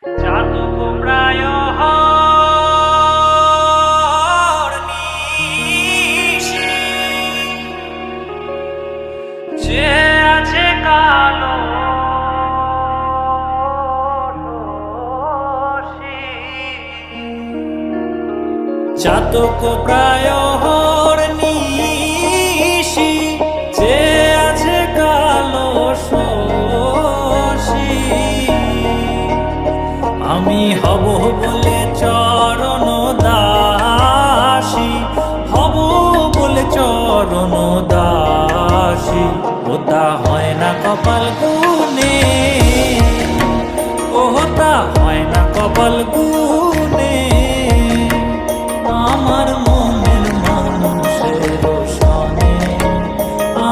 চাতক প্রায় যে আছে কালো চাতক প্রায় নিশি যে আছে কালো শশী আমি হব বলে চরণ দাসী হব বলে চরণ দাসী ওটা হয় না কপাল গুনে ওটা হয় না কপাল গুনে আমার মনের মানুষের সনে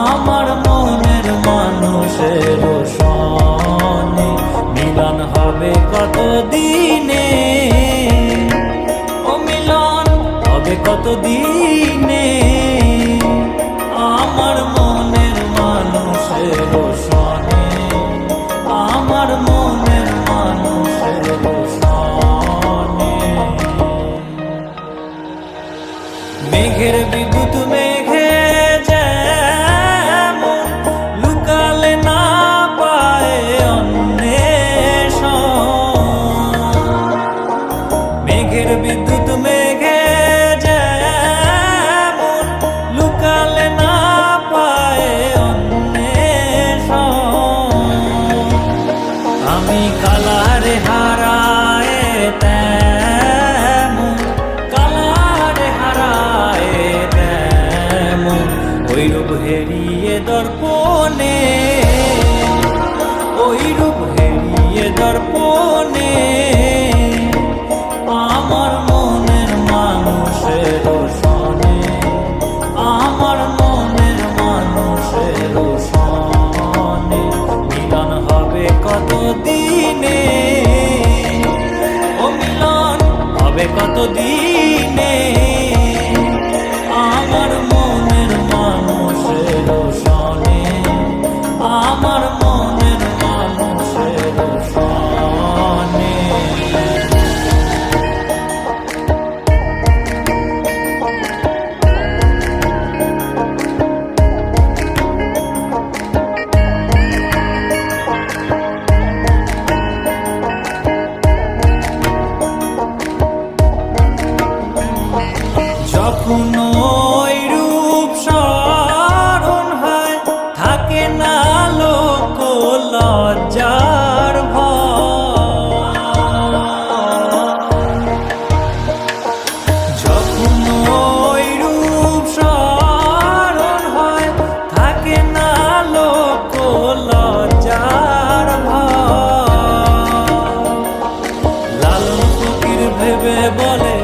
আমার মনের মানুষের সনে মিলন হবে কত দিনে ও মিলন হবে কত দিনে আমার মনের মানুষের সনে আমার মনের মানুষের সনে মেঘের বিদ্যুৎ মেঘে যেমন লুকালে না পায় অন্বেষণ মেঘের বিদ্যুৎ মেঘে যেমন লুকালে না পায় অন্বেষণ আমি কালারে হারায় তেমন কালারে হারায় তেমন ওই রূপ হেরিয়ে দর্পণে ওই রূপ হেরিয়ে দর্পণে আমার মনের মানুষের সনে আমার মনের মানুষের সনে মিলন হবে কত দিনে ও মিলন হবে কত দিনে আমার মনের মানুষের সনে আমার মনের মানুষের সনে যখন ওই রূপ স্মরণ হয় থাকে না লোক লজ্জার ভয় যখন ওই রূপ স্মরণ হয় থাকে না লোক লজ্জার ভয় লালন ফকির ভেবে বলে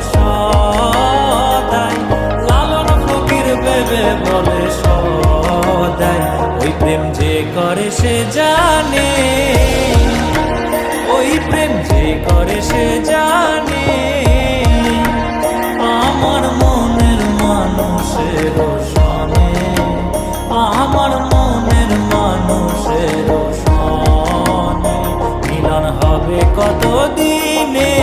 বলে সদাই ওই প্রেম যে করে সে জানে ওই প্রেম যে করে সে জানে আমার মনের মানুষের সনে আমার মনের মানুষের সনে মিলন হবে কত দিনে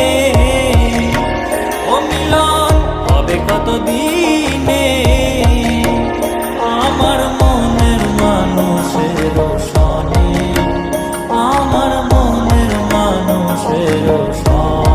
ও মিলন হবে কত দিনে আমার মনের মানুষের সনে আমার মনের মানুষের সনে